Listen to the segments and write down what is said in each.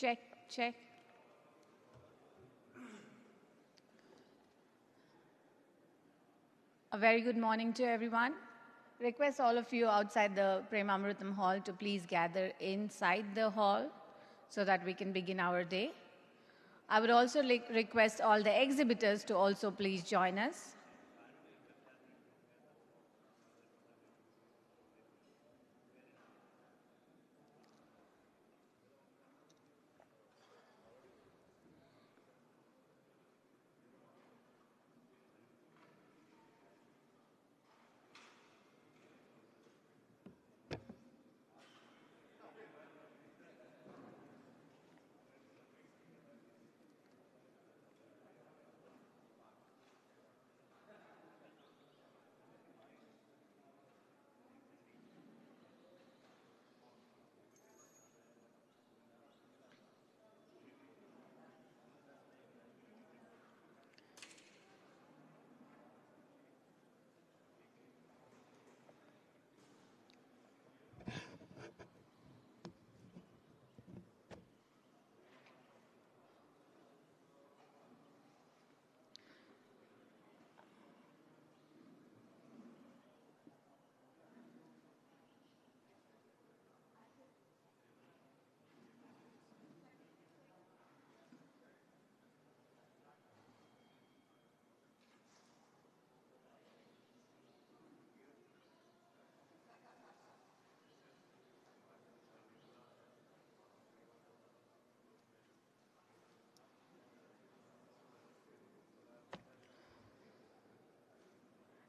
Check, check. A very good morning to everyone. Request all of you outside the Premamrutam hall to please gather inside the hall so that we can begin our day. I would also request all the exhibitors to also please join us.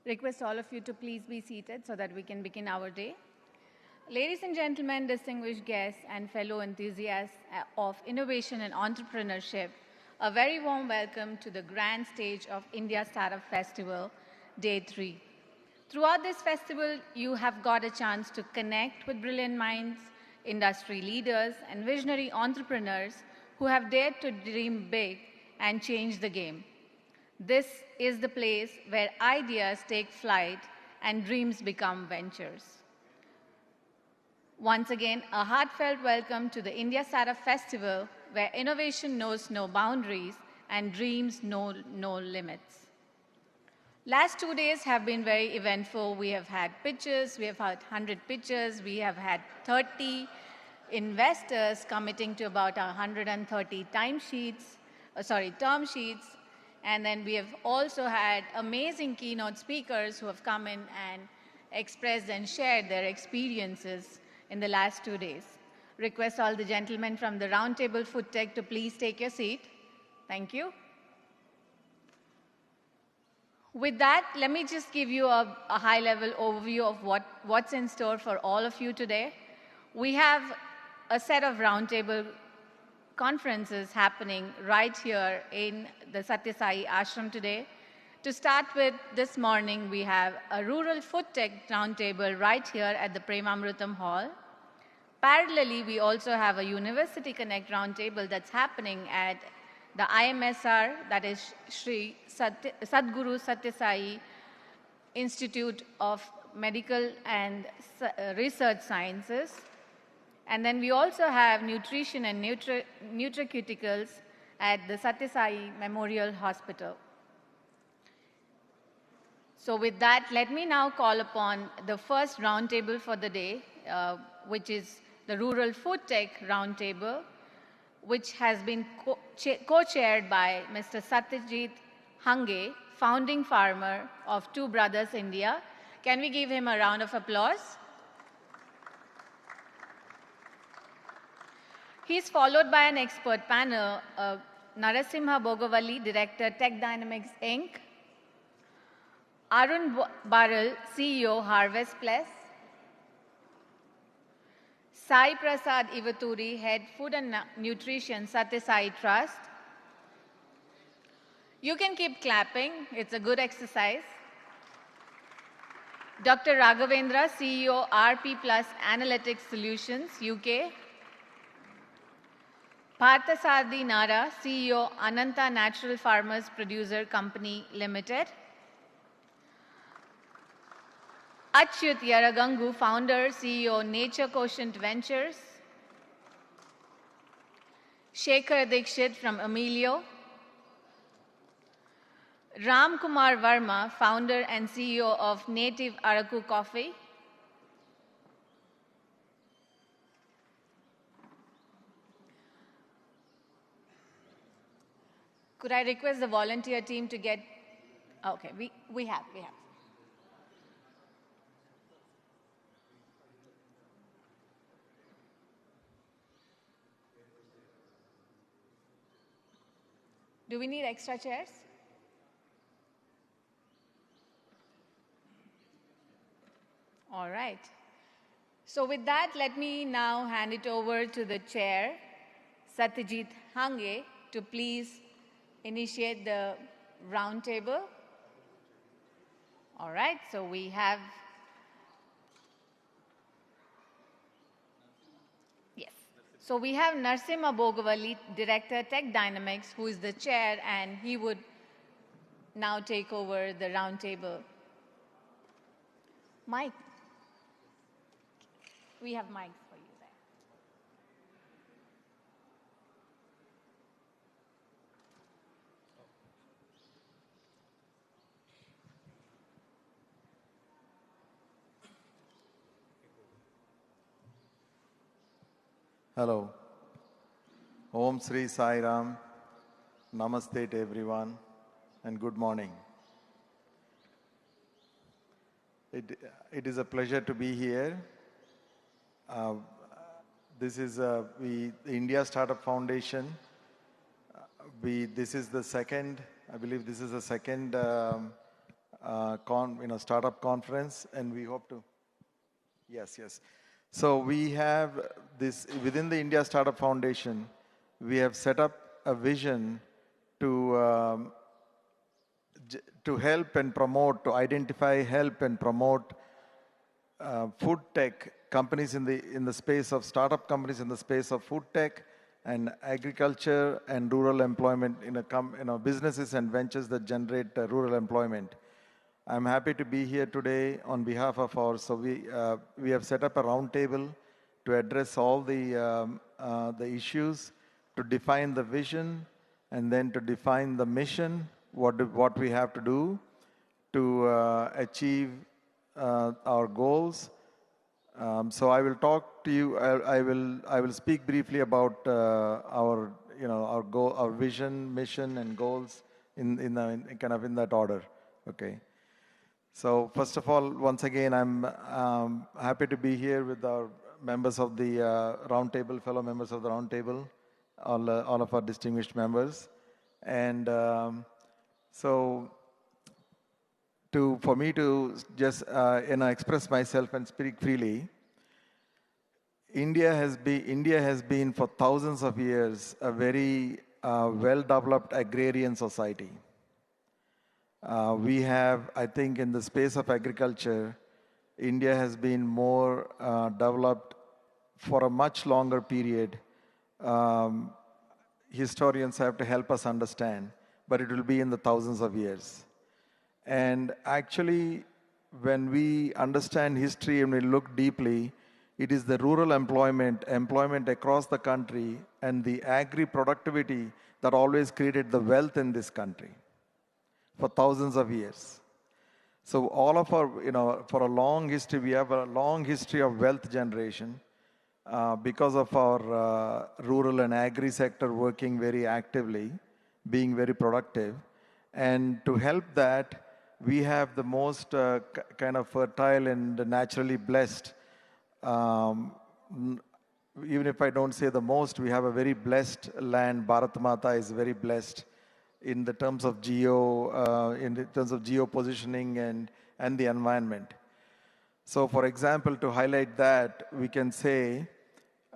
Request all of you to please be seated so that we can begin our day. Ladies and gentlemen, distinguished guests and fellow enthusiasts of innovation and entrepreneurship, a very warm welcome to the grand stage of India Startup Festival, Day 3. Throughout this festival, you have got a chance to connect with brilliant minds, industry leaders, and visionary entrepreneurs who have dared to dream big and change the game. This is the place where ideas take flight and dreams become ventures. Once again, a heartfelt welcome to the India Startup Festival, where innovation knows no boundaries and dreams know no limits. Last 2 days have been very eventful. We have had pitches, we have had 100 pitches, we have had 30 investors committing to about 130 term sheets, and then we have also had amazing keynote speakers who have come in and expressed and shared their experiences in the last 2 days. Request all the gentlemen from the Roundtable Food Tech to please take your seat. Thank you. With that, let me just give you a high-level overview of what's in store for all of you today. We have a set of roundtable conferences happening right here in the Satya Sai Ashram today. To start with, this morning we have a rural food tech roundtable right here at the Premamrutam Hall. Parallelly, we also have a University Connect roundtable that's happening at the IMSR, that is Sri Sadguru Satya Sai Institute of Medical and Research Sciences. And then we also have nutrition and nutraceuticals at the Satya Sai Memorial Hospital. So with that, let me now call upon the first roundtable for the day, which is the Rural Food Tech Roundtable, which has been co-chaired by Mr. Satyajit Hange, founding farmer of Two Brothers India. Can we give him a round of applause? He's followed by an expert panel, Narasimha Bogavalli, Director, Tech Dynamics, Inc., Arun Baral, CEO, Harvest Plus, Sai Prasad Ivaturi, Head, Food and Nutrition, Satya Sai Trust. You can keep clapping, it's a good exercise. Dr. Raghavendra, CEO, RP Plus Analytics Solutions, UK. Parthasarthi Nara, CEO, Ananta Natural Farmers Producer Company Limited. Achyut Yaragangu, founder, CEO, Nature Quotient Ventures. Shekhar Dikshit from Emilio, Ram Kumar Verma, founder and CEO of Native Araku Coffee, could I request the volunteer team to get, okay, we have. Do we need extra chairs? All right. So with that, let me now hand it over to the chair, Satyajit Hange, to please initiate the roundtable. All right, so we have, yes. So we have Narsimha Bogavali, Director, Tech Dynamics, who is the chair, and he would now take over the roundtable. Mike, we have mics for you there. Hello. Om Sri Sai Ram. Namaste to everyone and good morning. It is a pleasure to be here. This is the India Startup Foundation. This is the second, I believe this is the second startup conference, and we hope to, yes. So we have this, within the India Startup Foundation, we have set up a vision to help and promote, to identify, help and promote food tech companies in the space of startup companies in the space of food tech and agriculture and rural employment in businesses and ventures that generate rural employment. I'm happy to be here today on behalf of we have set up a roundtable to address all the issues, to define the vision, and then to define the mission, what we have to do to achieve our goals. So I will talk to you. I will speak briefly about our goal, our vision, mission, and goals in that order. Okay. So first of all, once again, I'm happy to be here with our members of the roundtable, fellow members of the roundtable, all of our distinguished members, and so for me to just express myself and speak freely. India has been for thousands of years a very well-developed agrarian society. We have, I think, in the space of agriculture, India has been more developed for a much longer period. Historians have to help us understand, but it will be in the thousands of years. And actually, when we understand history and we look deeply, it is the rural employment across the country, and the agri-productivity that always created the wealth in this country for thousands of years. So all of our, for a long history, we have a long history of wealth generation because of our rural and agri sector working very actively, being very productive. And to help that, we have the most kind of fertile and naturally blessed, even if I don't say the most, we have a very blessed land. Bharat Mata is very blessed in the terms of geo positioning and the environment. So for example, to highlight that, we can say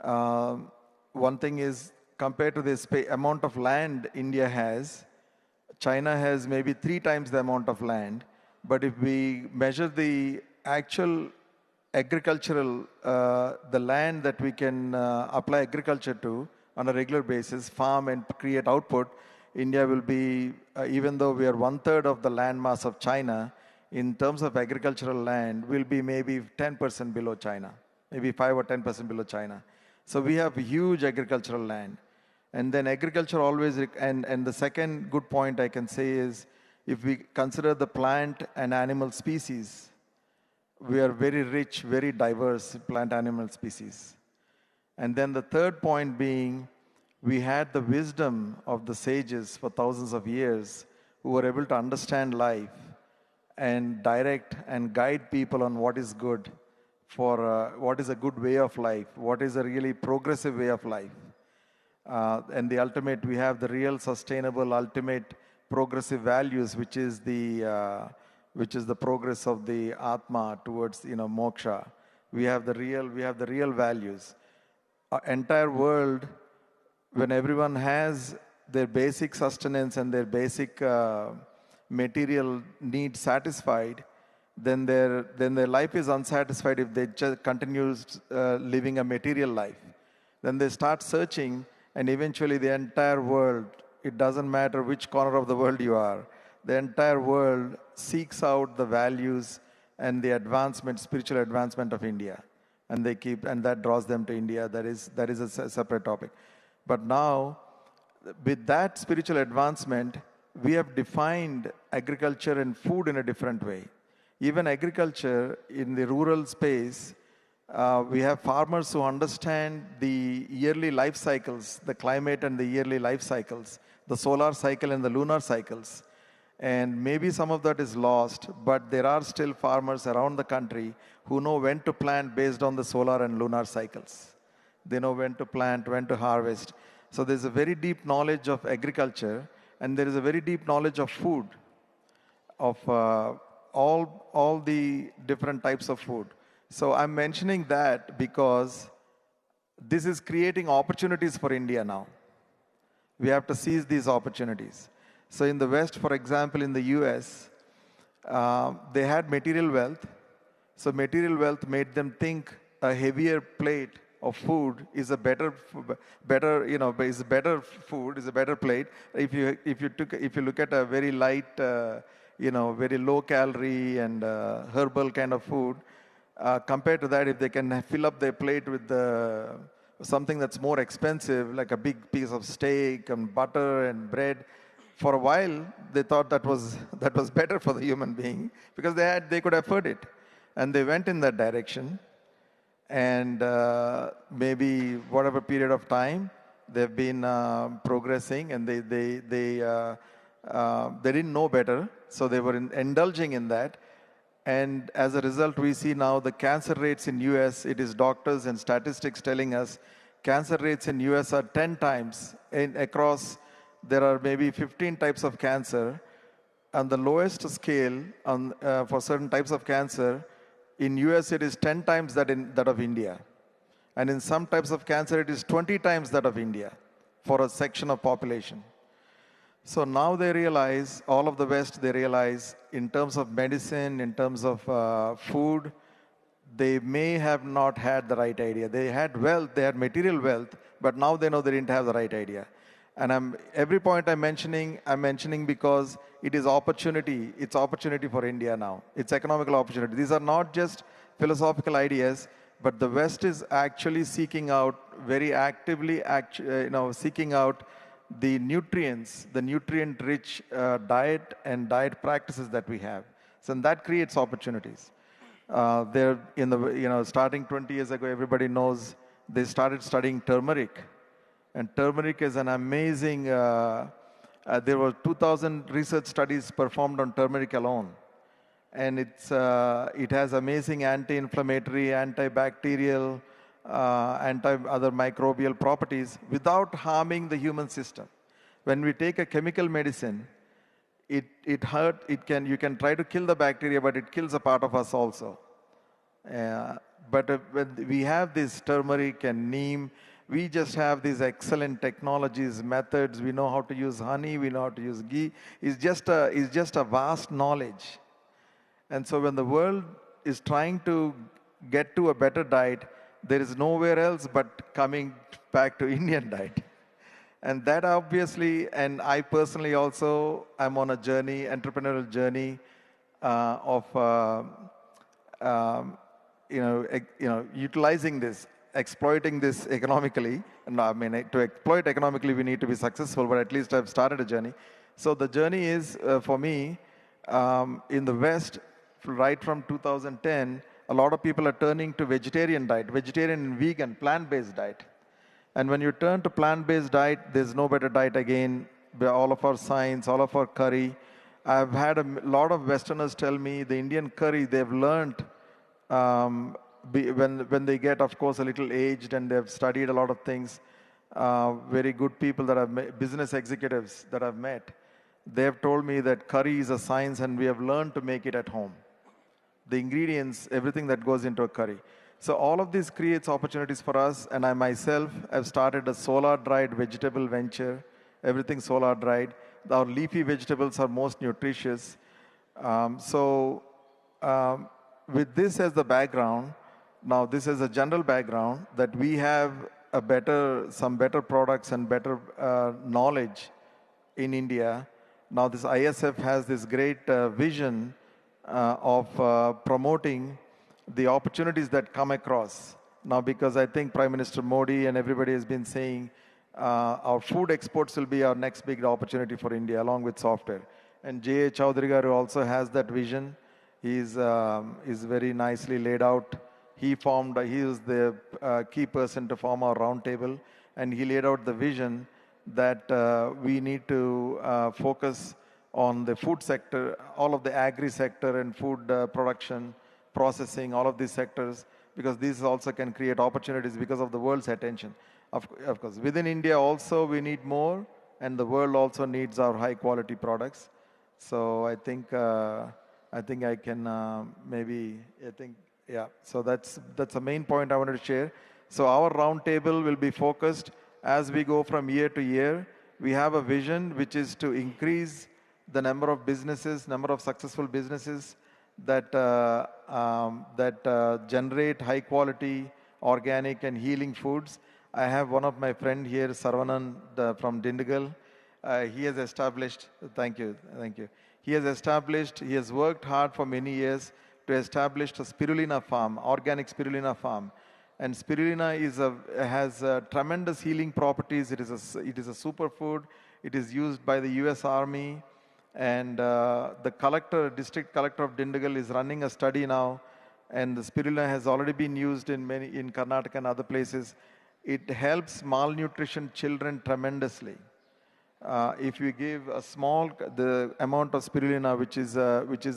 one thing is, compared to this amount of land India has, China has maybe 3 times the amount of land. But if we measure the actual agricultural, the land that we can apply agriculture to on a regular basis, farm and create output, India will be, even though we are 1/3 of the land mass of China, in terms of agricultural land, will be maybe 10% below China, maybe 5 or 10% below China. So we have huge agricultural land. And then agriculture always, and the second good point I can say is, if we consider the plant and animal species, we are very rich, very diverse plant animal species. And then the third point being, we had the wisdom of the sages for thousands of years who were able to understand life and direct and guide people on what is good, for what is a good way of life, what is a really progressive way of life. And the ultimate, we have the real sustainable, ultimate progressive values, which is the progress of the Atma towards, moksha. We have the real values. Our entire world, when everyone has their basic sustenance and their basic material needs satisfied, then their life is unsatisfied if they just continue living a material life. Then they start searching, and eventually the entire world, it doesn't matter which corner of the world you are, the entire world seeks out the values and the advancement, spiritual advancement of India. And that draws them to India. That is a separate topic. But now, with that spiritual advancement, we have defined agriculture and food in a different way. Even agriculture in the rural space, we have farmers who understand the yearly life cycles, the climate and the yearly life cycles, the solar cycle and the lunar cycles. And maybe some of that is lost, but there are still farmers around the country who know when to plant based on the solar and lunar cycles. They know when to plant, when to harvest. So there's a very deep knowledge of agriculture, and there is a very deep knowledge of food, of all the different types of food. So I'm mentioning that because this is creating opportunities for India now. We have to seize these opportunities. So in the West, for example, in the US, they had material wealth. So material wealth made them think a heavier plate of food is a better food, is a better plate. If you look at a very light, very low calorie and herbal kind of food, compared to that, if they can fill up their plate with something that's more expensive, like a big piece of steak and butter and bread, for a while they thought that was better for the human being because they could afford it, and they went in that direction. And maybe whatever period of time they've been progressing, and they didn't know better, so they were indulging in that. And as a result, we see now the cancer rates in US, it is doctors and statistics telling us cancer rates in US are 10 times. Across, there are maybe 15 types of cancer. On the lowest scale, for certain types of cancer, in US it is 10 times that of India. And in some types of cancer, it is 20 times that of India for a section of population. So now they realize, all of the West, they realize in terms of medicine, in terms of food, they may have not had the right idea. They had wealth, they had material wealth, but now they know they didn't have the right idea. And every point I'm mentioning because it is opportunity. It's opportunity for India now. It's economical opportunity. These are not just philosophical ideas, but the West is actually seeking out, very actively, seeking out the nutrients, the nutrient-rich diet and diet practices that we have. So that creates opportunities. Starting 20 years ago, everybody knows they started studying turmeric. And turmeric is an amazing, there were 2,000 research studies performed on turmeric alone. And it has amazing anti-inflammatory, antibacterial, anti-other microbial properties without harming the human system. When we take a chemical medicine, you can try to kill the bacteria, but it kills a part of us also. But when we have this turmeric and neem, we just have these excellent technologies, methods. We know how to use honey. We know how to use ghee. It's just a vast knowledge. And so when the world is trying to get to a better diet, there is nowhere else but coming back to Indian diet. And that obviously, and I personally also, I'm on a journey, entrepreneurial journey of utilizing this. exploiting this economically. No, I mean, to exploit economically, we need to be successful, but at least I've started a journey. So the journey is, for me, in the West, right from 2010, a lot of people are turning to vegetarian diet, vegetarian and vegan, plant-based diet. And when you turn to plant-based diet, there's no better diet again. All of our science, all of our curry. I've had a lot of Westerners tell me the Indian curry they've learned when they get, of course, a little aged and they've studied a lot of things. Very good people that I've met, business executives that I've met, they've told me that curry is a science and we have learned to make it at home. The ingredients, everything that goes into a curry. So all of this creates opportunities for us, and I myself have started a solar-dried vegetable venture, everything solar-dried. Our leafy vegetables are most nutritious. So with this as the background, now this is a general background, that we have some better products and better knowledge in India. Now this ISF has this great vision of promoting the opportunities that come across. Now, because I think Prime Minister Modi and everybody has been saying our food exports will be our next big opportunity for India, along with software. And J.A. Chaudhary garu also has that vision. He's very nicely laid out. He is the key person to form our roundtable, and he laid out the vision that we need to focus on the food sector, all of the agri sector and food production, processing, all of these sectors, because these also can create opportunities because of the world's attention. Of course, within India also we need more, and the world also needs our high quality products. So I think I can So that's the main point I wanted to share. So our roundtable will be focused as we go from year to year. We have a vision which is to increase the number of businesses, number of successful businesses that generate high quality, organic and healing foods. I have one of my friend here, Sarvanan from Dindigal. He has established, thank you. He has worked hard for many years to establish a spirulina farm, organic spirulina farm. And spirulina has tremendous healing properties. It is a superfood. It is used by the US Army. And the district collector of Dindigal is running a study now. And the spirulina has already been used in Karnataka and other places. It helps malnutrition children tremendously. If you give the amount of spirulina, which is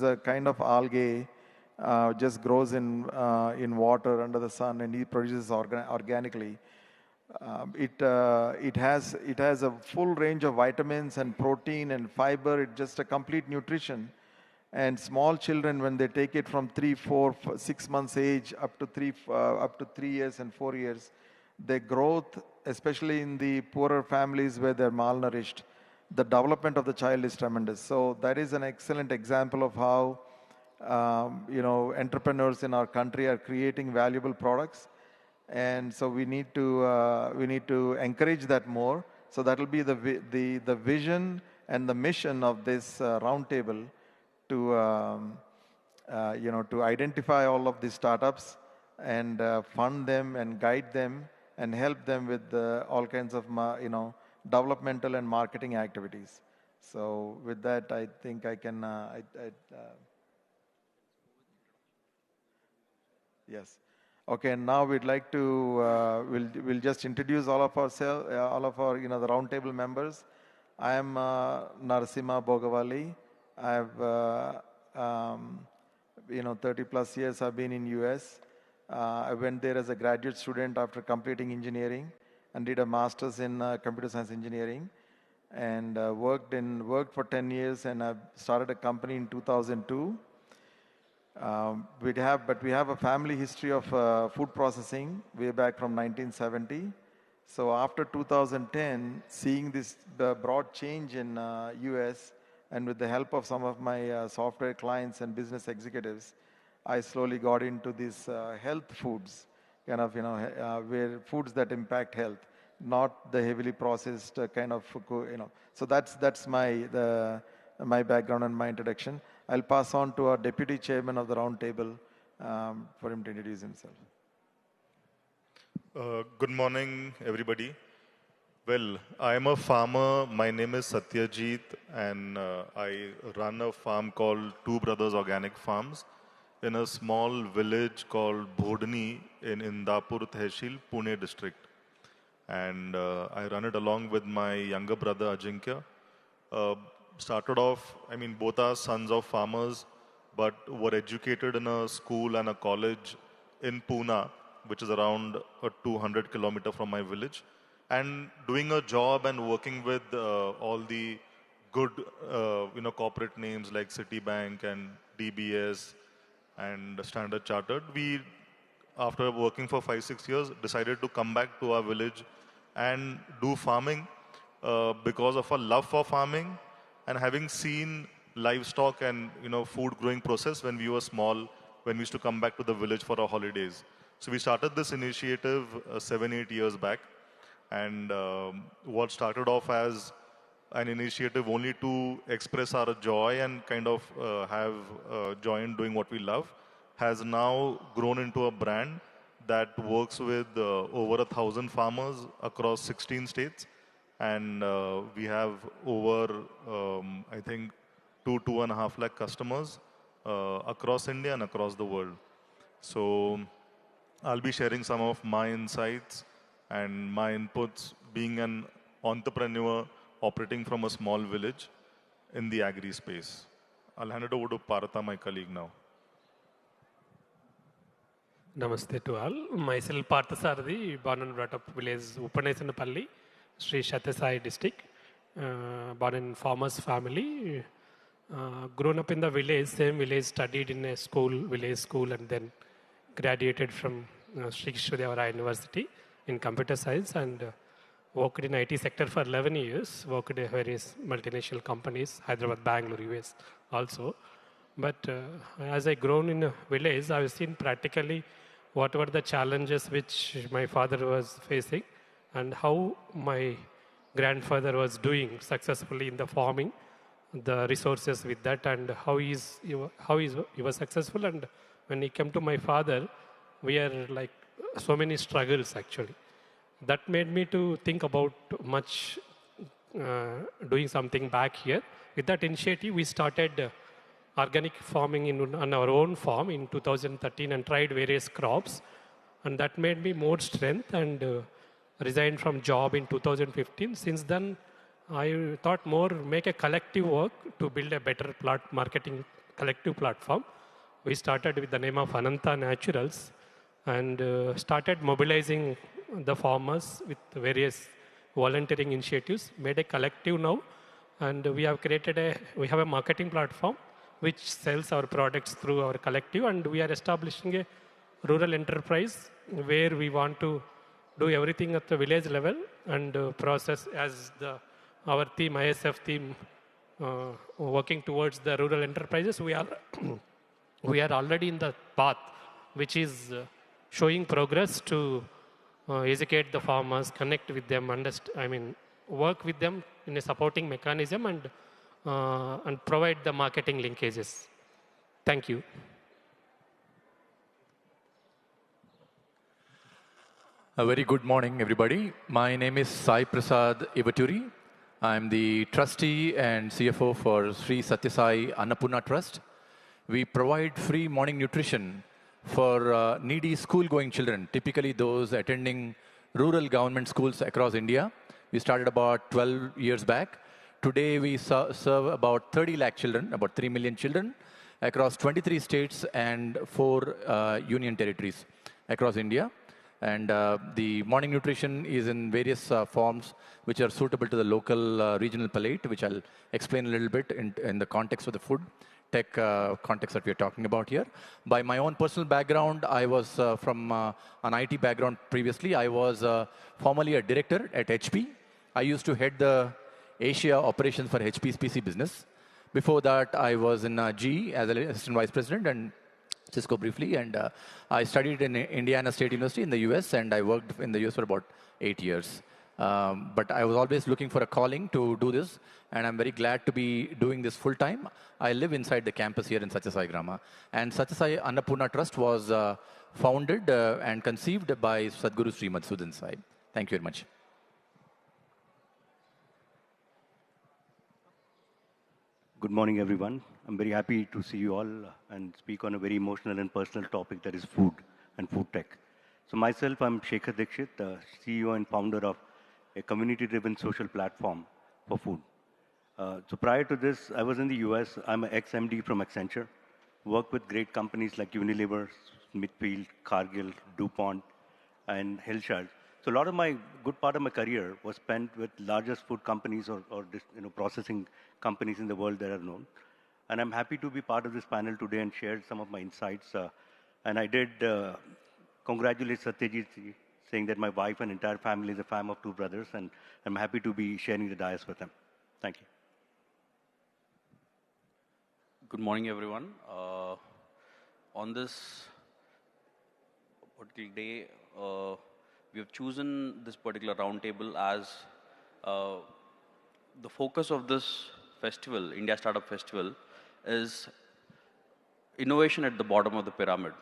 a kind of algae, just grows in water under the sun, and it produces organically. It has a full range of vitamins and protein and fiber. It's just a complete nutrition. And small children, when they take it from 3, 4, 6 months age up to 3 years and 4 years, their growth, especially in the poorer families where they're malnourished, the development of the child is tremendous. So that is an excellent example of how entrepreneurs in our country are creating valuable products. And so we need to encourage that more. So that will be the vision and the mission of this roundtable to identify all of these startups and fund them and guide them and help them with all kinds of developmental and marketing activities. So with that, I think I can. Yes. Okay. Now we'd like to we'll just introduce all of ourselves, all of our the roundtable members. I am Narasimha Bogavali. I've 30 plus years I've been in US. I went there as a graduate student after completing engineering and did a master's in computer science engineering, and worked for 10 years, and I started a company in 2002. We have a family history of food processing way back from 1970. So after 2010, seeing this broad change in US, and with the help of some of my software clients and business executives, I slowly got into these health foods, where foods that impact health, not the heavily processed So that's my background and my introduction. I'll pass on to our deputy chairman of the roundtable for him to introduce himself. Good morning, everybody. Well, I am a farmer. My name is Satyajit, and I run a farm called Two Brothers Organic Farms in a small village called Bhodni in Indapur Tehsil, Pune district. And I run it along with my younger brother Ajinkya. Uh, Started off, I mean, both are sons of farmers, but were educated in a school and a college in Pune, which is around a 200-kilometer from my village, and doing a job and working with all the good, corporate names like Citibank and DBS and Standard Chartered. We, after working for 5, 6 years, decided to come back to our village and do farming because of a love for farming and having seen livestock and food growing process when we were small, when we used to come back to the village for our holidays. So we started this initiative 7, 8 years back, and what started off as an initiative only to express our joy and kind of have joy in doing what we love has now grown into a brand that works with over 1,000 farmers across 16 states. And we have over, I think, 2.5 lakh customers across India and across the world. So I'll be sharing some of my insights and my inputs being an entrepreneur operating from a small village in the agri space. I'll hand it over to Partha, my colleague now. Namaste to all. Myself Parthasarathi, born and brought up village Upanesanapalli, Sri Satyasai district. Born in farmer's family. Grown up in the village, same village, studied in a school, village school, and then graduated from Sri Krishnadevara University in computer science and worked in IT sector for 11 years, worked in various multinational companies, Hyderabad, Bangalore, US also. But as I grown in a village, I've seen practically what were the challenges which my father was facing and how my grandfather was doing successfully in the farming, the resources with that, and how he was successful. And when he came to my father, we are like so many struggles actually. That made me to think about much doing something back here. With that initiative, we started organic farming on our own farm in 2013 and tried various crops. And that made me more strength and resigned from job in 2015. Since then, I thought more make a collective work to build a better marketing collective platform. We started with the name of Ananta Naturals and started mobilizing the farmers with various volunteering initiatives, made a collective now, and we have a marketing platform which sells our products through our collective, and we are establishing a rural enterprise where we want to do everything at the village level and process as our team, ISF team, working towards the rural enterprises. We are already in the path, which is showing progress to educate the farmers, connect with them, work with them in a supporting mechanism and provide the marketing linkages. Thank you. A very good morning, everybody. My name is Sai Prasad Ivaturi. I'm the trustee and CFO for Sri Satyasai Annapurna Trust. We provide free morning nutrition for needy school-going children, typically those attending rural government schools across India. We started about 12 years back. Today, we serve about 30 lakh children, about 3 million children, across 23 states and 4 union territories across India. And the morning nutrition is in various forms which are suitable to the local regional palate, which I'll explain a little bit in the context of the food tech context that we're talking about here. By my own personal background, I was from an IT background previously. I was formerly a director at HP. I used to head the Asia operations for HP's PC business. Before that, I was in GE as an assistant vice president and Cisco briefly. And I studied in Indiana State University in the US, and I worked in the US for about 8 years. But I was always looking for a calling to do this, and I'm very glad to be doing this full time. I live inside the campus here in Satyasai Grama, and Satyasai Annapurna Trust was founded and conceived by Sadhguru Sri Madhusudan Sai. Thank you very much. Good morning, everyone. I'm very happy to see you all and speak on a very emotional and personal topic, that is food and food tech. So myself, I'm Shekhar Dikshit, CEO and founder of a community-driven social platform for food. So prior to this, I was in the US. I'm an ex-MD from Accenture. Worked with great companies like Unilever, Smithfield, Cargill, DuPont, and Hillshire. So a lot of my good part of my career was spent with largest food companies or processing companies in the world that are known. And I'm happy to be part of this panel today and share some of my insights. And I did congratulate Satyajit, saying that my wife and entire family is a fam of two brothers, and I'm happy to be sharing the dais with them. Thank you. Good morning, everyone. On this particular day, we have chosen this particular roundtable as the focus of this festival, India Startup Festival, is innovation at the bottom of the pyramid.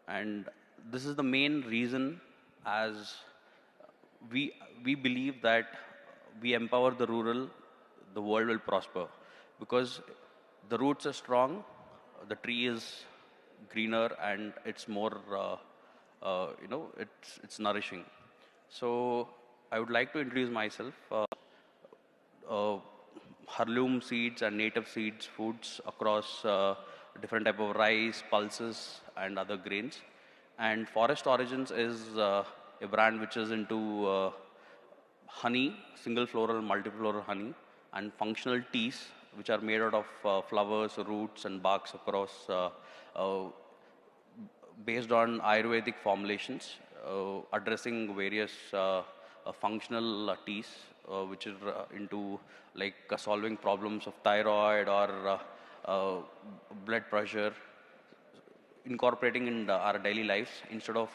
And this is the main reason, as we believe that we empower the rural, the world will prosper. Because the roots are strong, the tree is greener, and it's more, it's nourishing. So I would like to introduce myself. Heirloom seeds and native seeds, foods across different type of rice, pulses, and other grains. And Forest Origins is a brand which is into honey, single floral, multifloral honey, and functional teas, which are made out of flowers, roots, and barks across, based on Ayurvedic formulations, addressing various functional teas, which is into like solving problems of thyroid or blood pressure, incorporating in our daily lives instead of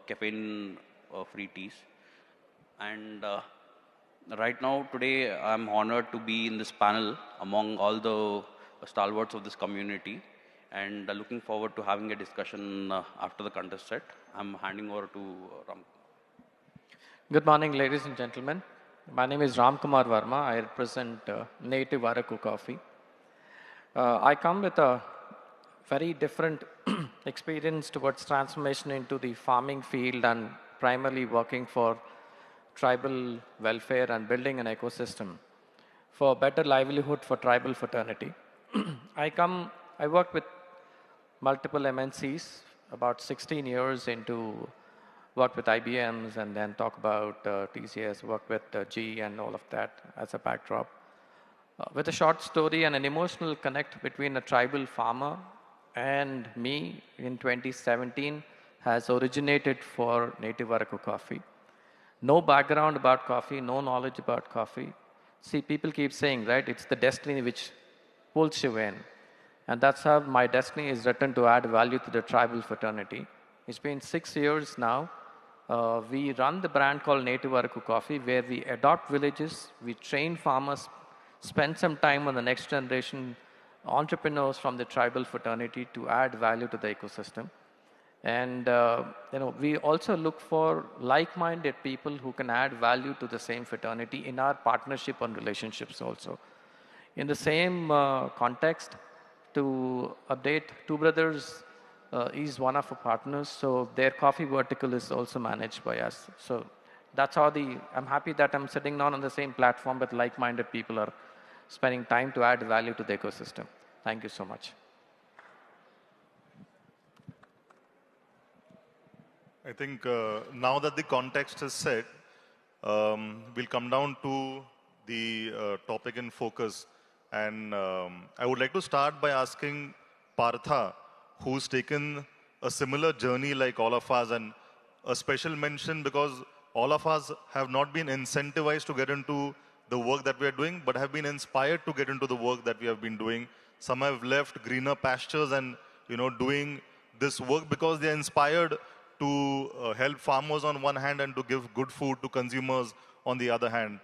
caffeine-free teas. And right now, today, I'm honored to be in this panel among all the stalwarts of this community, and looking forward to having a discussion after the contest set. I'm handing over to Ram. Good morning, ladies and gentlemen. My name is Ram Kumar Verma. I represent Native Araku Coffee. I come with a very different experience towards transformation into the farming field and primarily working for tribal welfare and building an ecosystem for better livelihood for tribal fraternity. I work with multiple MNCs, about 16 years into work with IBMs and then talk about TCS, work with G and all of that as a backdrop. With a short story and an emotional connect between a tribal farmer and me in 2017 has originated for Native Araku Coffee. No background about coffee, no knowledge about coffee. See, people keep saying, right, it's the destiny which pulls you in. And that's how my destiny is written, to add value to the tribal fraternity. It's been 6 years now. We run the brand called Native Araku Coffee, where we adopt villages, we train farmers, spend some time on the next generation entrepreneurs from the tribal fraternity to add value to the ecosystem. And we also look for like-minded people who can add value to the same fraternity in our partnership and relationships also. In the same context, to update, Two Brothers is one of our partners, so their coffee vertical is also managed by us. So that's how I'm happy that I'm sitting down on the same platform with like-minded people are spending time to add value to the ecosystem. Thank you so much. I think now that the context is set, we'll come down to the topic in focus. And I would like to start by asking Partha, who's taken a similar journey like all of us, and a special mention because all of us have not been incentivized to get into the work that we are doing, but have been inspired to get into the work that we have been doing. Some have left greener pastures and doing this work because they are inspired to help farmers on one hand and to give good food to consumers on the other hand.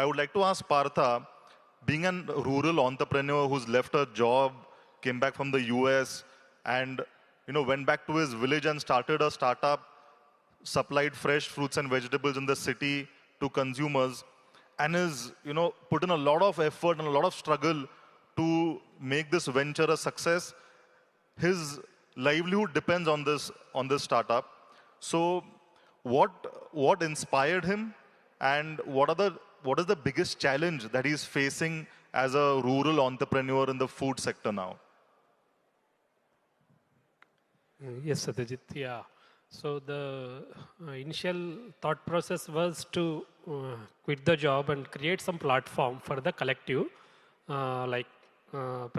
I would like to ask Partha, being a rural entrepreneur who's left a job, came back from the US, and went back to his village and started a startup, supplied fresh fruits and vegetables in the city to consumers, and is put in a lot of effort and a lot of struggle to make this venture a success. His livelihood depends on this startup. So what inspired him, and what is the biggest challenge that he's facing as a rural entrepreneur in the food sector now? Yes, Satyajit. Yeah. So the initial thought process was to quit the job and create some platform for the collective,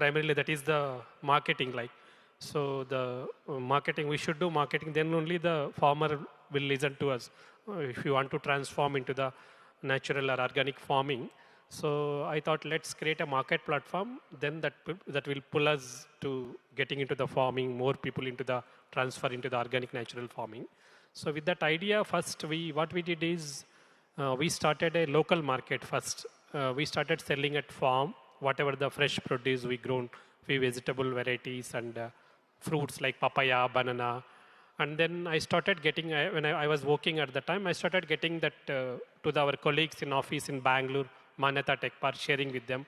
primarily that is the marketing. So the marketing, we should do marketing, then only the farmer will listen to us. If you want to transform into the natural or organic farming. So I thought, let's create a market platform, then that will pull us to getting into the farming, more people into the transfer into the organic natural farming. So with that idea, first what we did is we started a local market first. We started selling at farm, whatever the fresh produce we grown, few vegetable varieties and fruits like papaya, banana. And then I started getting, when I was working at the time, I started getting that to our colleagues in office in Bangalore, Manyata Tech Park, sharing with them.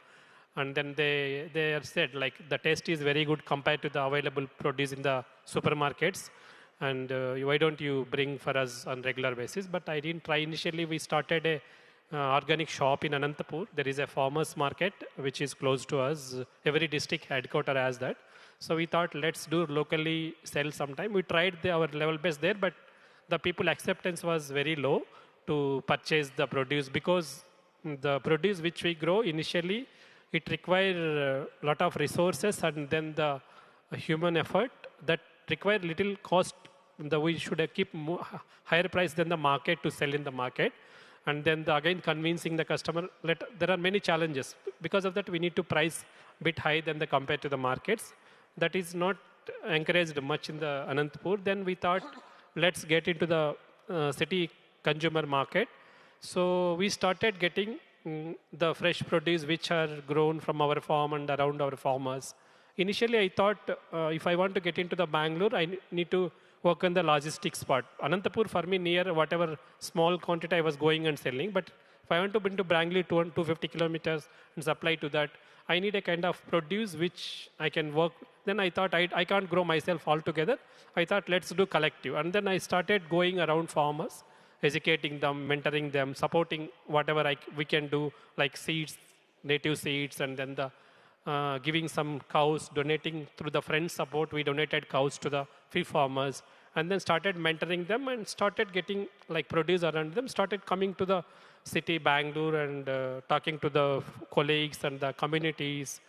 And then they said, the taste is very good compared to the available produce in the supermarkets. And why don't you bring for us on regular basis? But I didn't try. Initially, we started a organic shop in Anantapur. There is a farmers market, which is close to us. Every district headquarter has that. So we thought, let's do locally sell sometime. We tried our level best there, but the people acceptance was very low to purchase the produce, because the produce which we grow initially, it requires a lot of resources and then the human effort that require little cost. We should keep higher price than the market to sell in the market. And then again convincing the customer, there are many challenges. Because of that, we need to price a bit high than compared to the markets. That is not encouraged much in the Anantapur. Then we thought, let's get into the city consumer market. So we started getting the fresh produce which are grown from our farm and around our farmers. Initially, I thought if I want to get into the Bangalore, I need to work on the logistics part. Anantapur for me near whatever small quantity I was going and selling. But if I want to bring to Bangalore 250 kilometers and supply to that, I need a kind of produce which I can work. Then I thought I can't grow myself altogether. I thought let's do collective. And then I started going around farmers, educating them, mentoring them, supporting whatever we can do, like seeds, native seeds, and then giving some cows, donating through the friend support. We donated cows to the few farmers, and then started mentoring them and started getting produce around them, started coming to the city, Bangalore, and talking to the colleagues and the communities.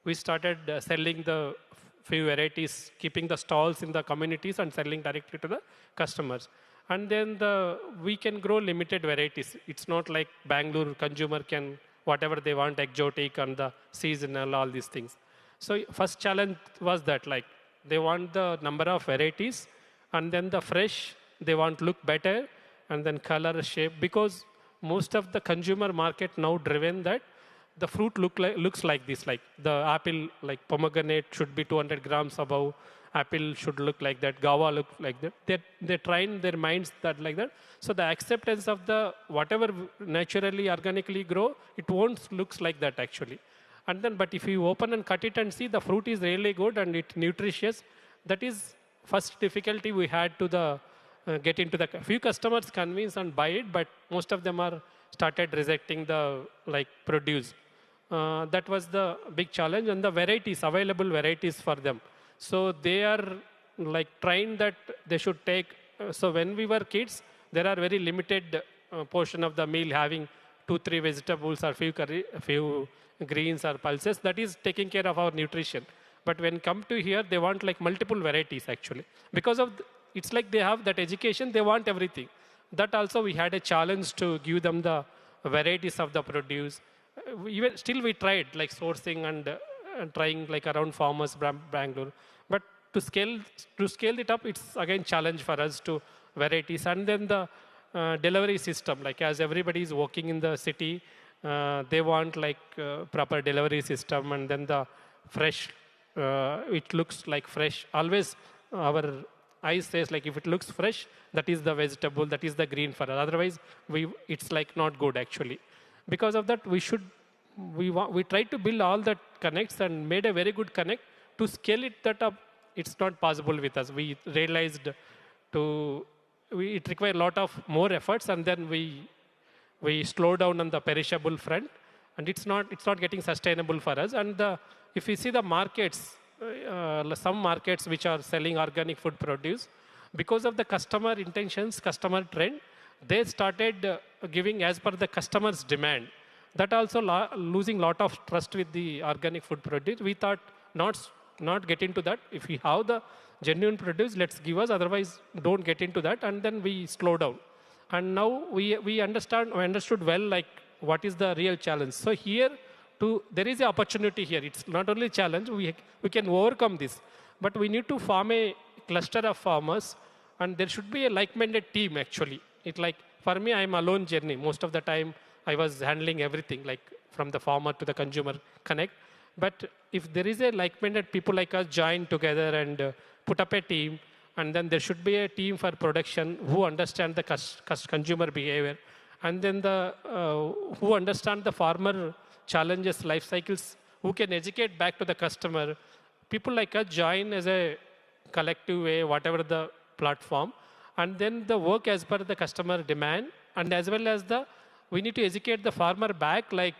We started selling the few varieties, keeping the stalls in the communities and selling directly to the customers. And then we can grow limited varieties. It's not like Bangalore consumer can, whatever they want, exotic and the seasonal, all these things. So first challenge was that they want the number of varieties, and then the fresh, they want look better, and then color, shape, because most of the consumer market now driven that the fruit looks like this, like the apple, like pomegranate should be 200 grams above, apple should look like that, guava look like that. They train their minds that like that. So the acceptance of the whatever naturally, organically grow, it won't looks like that actually. And then, but if you open and cut it and see, the fruit is really good and it's nutritious. That is first difficulty we had to get into the few customers convince and buy it, but most of them are started rejecting the produce. That was the big challenge, and the varieties, available varieties for them. So they are trying that they should take. So when we were kids, there are very limited portion of the meal having 2-3 vegetables or few greens or pulses. That is taking care of our nutrition. But when come to here, they want multiple varieties actually. Because of it's like they have that education, they want everything. That also we had a challenge to give them the varieties of the produce. Still we tried sourcing and trying around farmers Bangalore. But to scale it up, it's again challenge for us to varieties. And then delivery system. Like as everybody is working in the city, they want like proper delivery system, and then the fresh, it looks like fresh. Always our eyes says like if it looks fresh, that is the vegetable, that is the green for us. Otherwise, it's like not good actually. Because of that, we tried to build all that connects and made a very good connect. To scale that up, it's not possible with us. We realized it required a lot of more efforts, and then we slow down on the perishable front, and it's not getting sustainable for us. And if you see the markets, some markets which are selling organic food produce, because of the customer intentions, customer trend, they started giving as per the customer's demand. That also losing lot of trust with the organic food produce. We thought not get into that. If we have the genuine produce, let's give us. Otherwise, don't get into that. And then we slow down. And now we understood well like what is the real challenge. So here, there is an opportunity here. It's not only challenge. We can overcome this, but we need to form a cluster of farmers, and there should be a like-minded team actually. For me, I'm alone journey. Most of the time, I was handling everything, like from the farmer to the consumer connect. But if there is a like-minded people like us join together and put up a team, and then there should be a team for production who understand the consumer behavior, and then who understand the farmer challenges, life cycles, who can educate back to the customer. People like us join as a collective way, whatever the platform, and then the work as per the customer demand, and as well as we need to educate the farmer back, like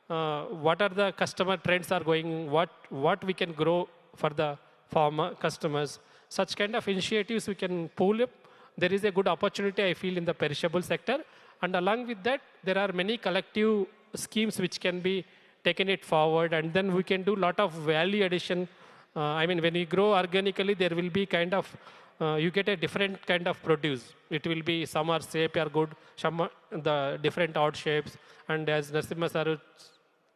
what are the customer trends are going, what we can grow for the farmer customers. Such kind of initiatives we can pull up. There is a good opportunity, I feel, in the perishable sector. And along with that, there are many collective schemes which can be taken it forward, and then we can do a lot of value addition. When you grow organically, there will be kind of, you get a different kind of produce. It will be, some are shape are good, some are the different odd shapes. And as Narasimha sir is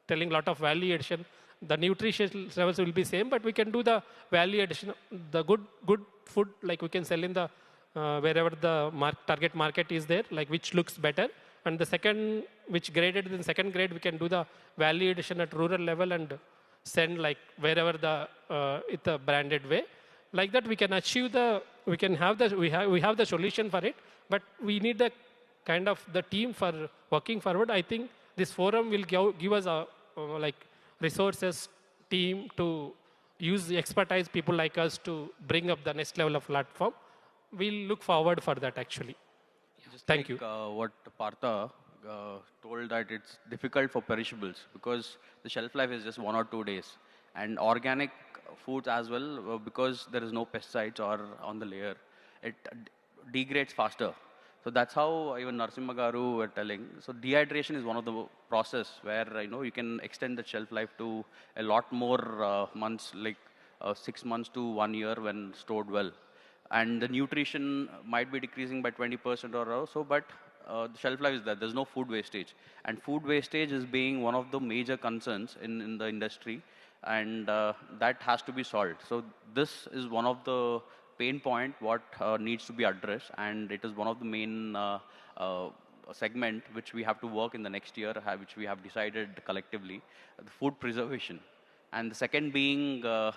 telling, a lot of value addition. The nutrition levels will be same, but we can do the value addition. The good food, like we can sell in the wherever the target market is there, like which looks better. And the second, which graded in second grade, we can do the value addition at rural level and send like wherever it's a branded way. Like that, we can achieve we have the solution for it, but we need the kind of the team for working forward. I think this forum will give us like resources, team to use the expertise, people like us to bring up the next level of platform. We'll look forward for that actually. Thank you. What Partha told, that it's difficult for perishables because the shelf life is just 1 or 2 days. And organic foods as well, because there is no pesticides or on the layer, it degrades faster. So that's how even Narasimha Garu were telling. So dehydration is one of the process where you can extend the shelf life to a lot more months, like 6 months to 1 year when stored well. And the nutrition might be decreasing by 20% or so, but the shelf life is there. There's no food wastage. And food wastage is being one of the major concerns in the industry, and that has to be solved. So this is one of the pain point what needs to be addressed, and it is one of the main segment which we have to work in the next year, which we have decided collectively, the food preservation. And the second being the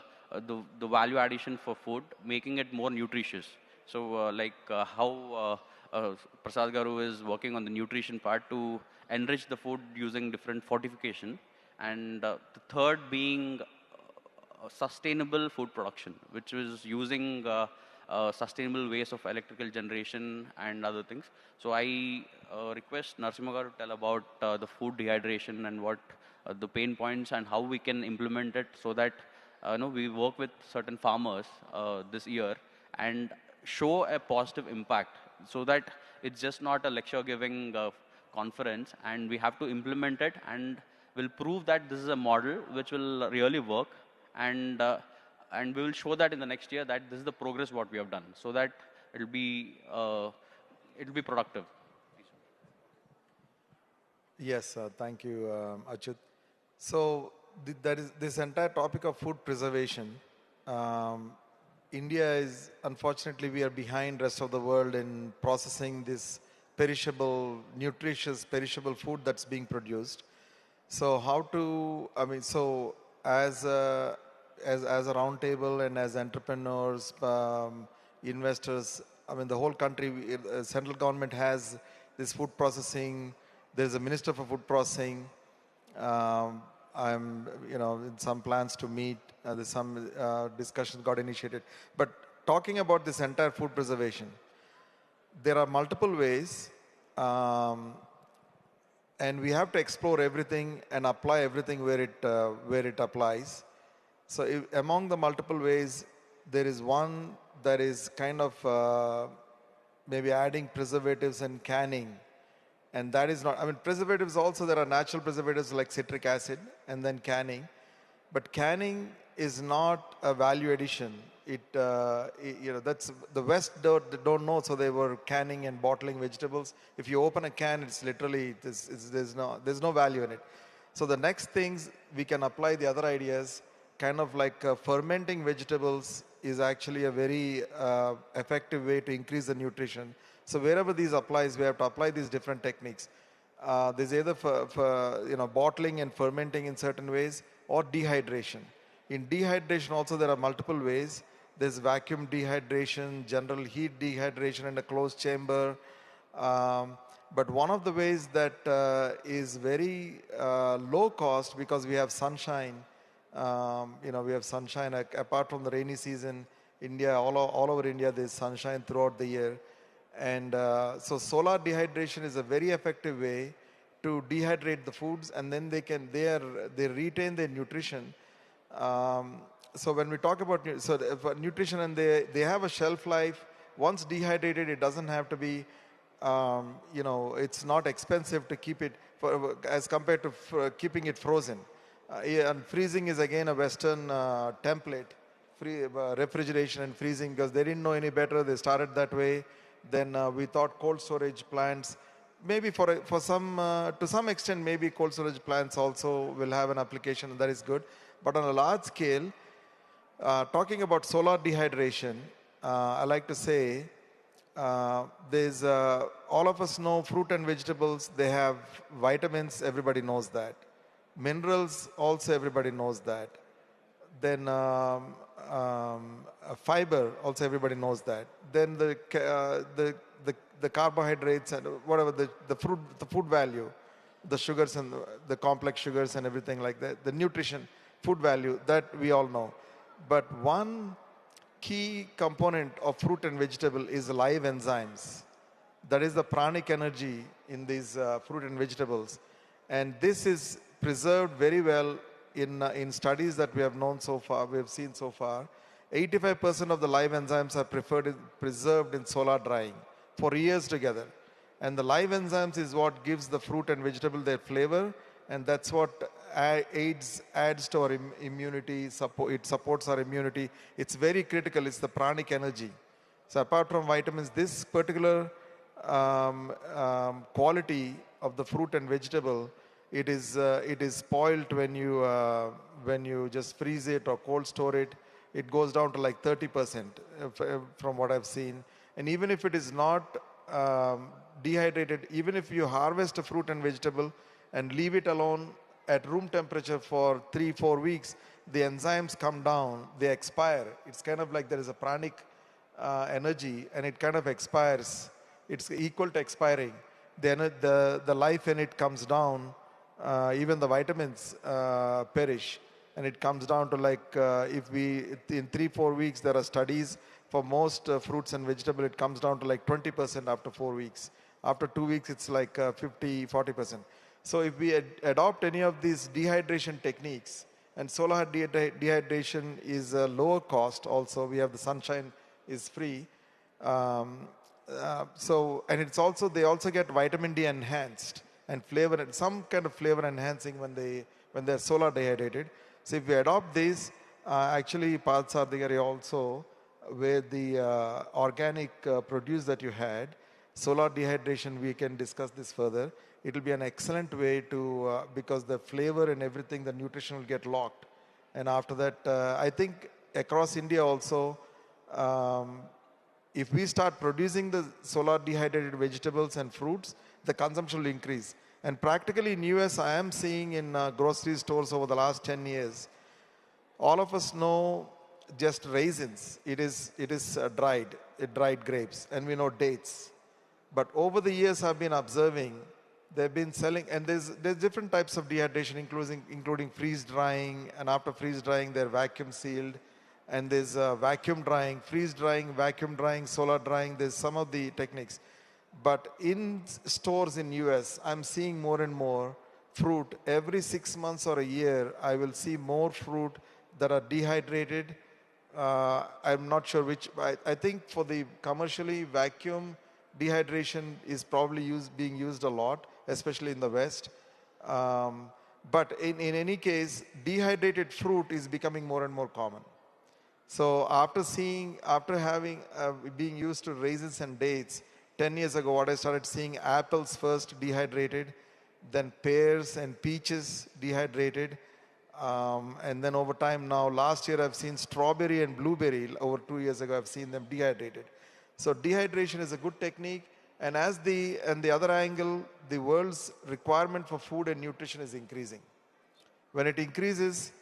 value addition for food, making it more nutritious. So how Prasad Garu is working on the nutrition part to enrich the food using different fortification. And the third being sustainable food production, which is using sustainable ways of electrical generation and other things. So I request Narasimha Garu to tell about the food dehydration and what the pain points and how we can implement it, so that we work with certain farmers this year and show a positive impact, so that it's just not a lecture giving conference, and we have to implement it, and we'll prove that this is a model which will really work, and we will show that in the next year that this is the progress what we have done, so that it'll be productive. Yes, thank you, Achyut. So there is this entire topic of food preservation. India is, unfortunately, we are behind rest of the world in processing this perishable, nutritious, perishable food that's being produced. So how to, I mean, so as a roundtable and as entrepreneurs, investors, I mean, the whole country, central government has this food processing. There's a minister for food processing. I'm, in some plans to meet. There's some discussions got initiated. But talking about this entire food preservation, there are multiple ways, and we have to explore everything and apply everything where it applies. So among the multiple ways, there is one that is kind of maybe adding preservatives and canning. And that is not, I mean, preservatives also, there are natural preservatives like citric acid and then canning. But canning is not a value addition. That's the West don't know, so they were canning and bottling vegetables. If you open a can, it's literally, there's no value in it. So the next things, we can apply the other ideas, kind of like fermenting vegetables is actually a very effective way to increase the nutrition. So wherever these applies, we have to apply these different techniques. There's either for bottling and fermenting in certain ways, or dehydration. In dehydration also there are multiple ways. There's vacuum dehydration, general heat dehydration in a closed chamber. But one of the ways that is very low cost, because we have sunshine, we have sunshine apart from the rainy season. India, all over India, there's sunshine throughout the year. And so solar dehydration is a very effective way to dehydrate the foods, and then they retain their nutrition. So when we talk about nutrition, and they have a shelf life. Once dehydrated, it doesn't have to be, it's not expensive to keep it as compared to keeping it frozen. And freezing is again a Western template, refrigeration and freezing, because they didn't know any better. They started that way. Then we thought cold storage plants, maybe to some extent, maybe cold storage plants also will have an application, and that is good. But on a large scale, talking about solar dehydration, I like to say, there's all of us know fruit and vegetables, they have vitamins, everybody knows that. Minerals also, everybody knows that. Then fiber also, everybody knows that. Then the carbohydrates and whatever, the food value, the sugars and the complex sugars and everything like that, the nutrition, food value, that we all know. But one key component of fruit and vegetable is live enzymes. That is the pranic energy in these fruit and vegetables. And this is preserved very well in studies that we have seen so far. 85% of the live enzymes are preserved in solar drying for years together. And the live enzymes is what gives the fruit and vegetable their flavor, and that's what adds to our immunity, it supports our immunity. It's very critical, it's the pranic energy. So apart from vitamins, this particular quality of the fruit and vegetable, it is spoiled when you just freeze it or cold store it. It goes down to like 30% from what I've seen. And even if it is not dehydrated, even if you harvest a fruit and vegetable and leave it alone at room temperature for 3-4 weeks, the enzymes come down, they expire. It's kind of like there is a pranic energy, and it kind of expires. It's equal to expiring. The life in it comes down. Even the vitamins perish, and it comes down to like in 3-4 weeks, there are studies for most fruits and vegetables, it comes down to like 20% after 4 weeks. After 2 weeks, it's like 50-40%. So if we adopt any of these dehydration techniques, and solar dehydration is a lower cost also, we have the sunshine is free. And it's also, they also get vitamin D enhanced and flavor, and some kind of flavor enhancing when they're solar dehydrated. So if we adopt this, actually Parth Sardigari also, where the organic produce that you had, solar dehydration, we can discuss this further. It will be an excellent way to, because the flavor and everything, the nutrition will get locked. And after that, I think across India also, If we start producing the solar dehydrated vegetables and fruits, the consumption will increase. And practically in US, I am seeing in grocery stores over the last 10 years, all of us know just raisins. It is dried grapes, and we know dates. But over the years, I've been observing they've been selling, and there's different types of dehydration, including freeze drying, and after freeze drying, they're vacuum sealed, and there's vacuum drying, freeze drying, vacuum drying, solar drying. There's some of the techniques. But in stores in US, I'm seeing more and more fruit. Every 6 months or a year, I will see more fruit that are dehydrated. I'm not sure which. I think for the commercially vacuum dehydration is probably being used a lot, especially in the West. But in any case, dehydrated fruit is becoming more and more common. So after being used to raisins and dates, 10 years ago, what I started seeing apples first dehydrated, then pears and peaches dehydrated, and then over time now, last year I've seen strawberry and blueberry. Over 2 years ago, I've seen them dehydrated. So dehydration is a good technique. And the other angle, the world's requirement for food and nutrition is increasing. When it increases,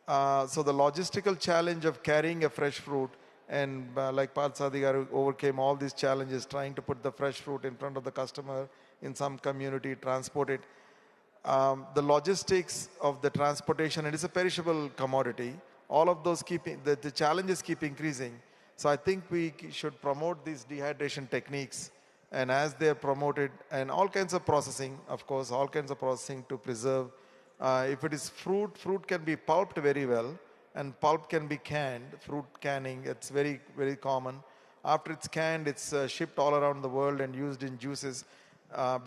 so the logistical challenge of carrying a fresh fruit, and like Parth Sadigaru overcame all these challenges, trying to put the fresh fruit in front of the customer in some community, transport it. The logistics of the transportation, it is a perishable commodity. All of those the challenges keep increasing. So I think we should promote these dehydration techniques, and as they are promoted, and all kinds of processing, of course, all kinds of processing to preserve. If it is fruit can be pulped very well, and pulp can be canned. Fruit canning, it's very, very common. After it's canned, it's shipped all around the world and used in juices. And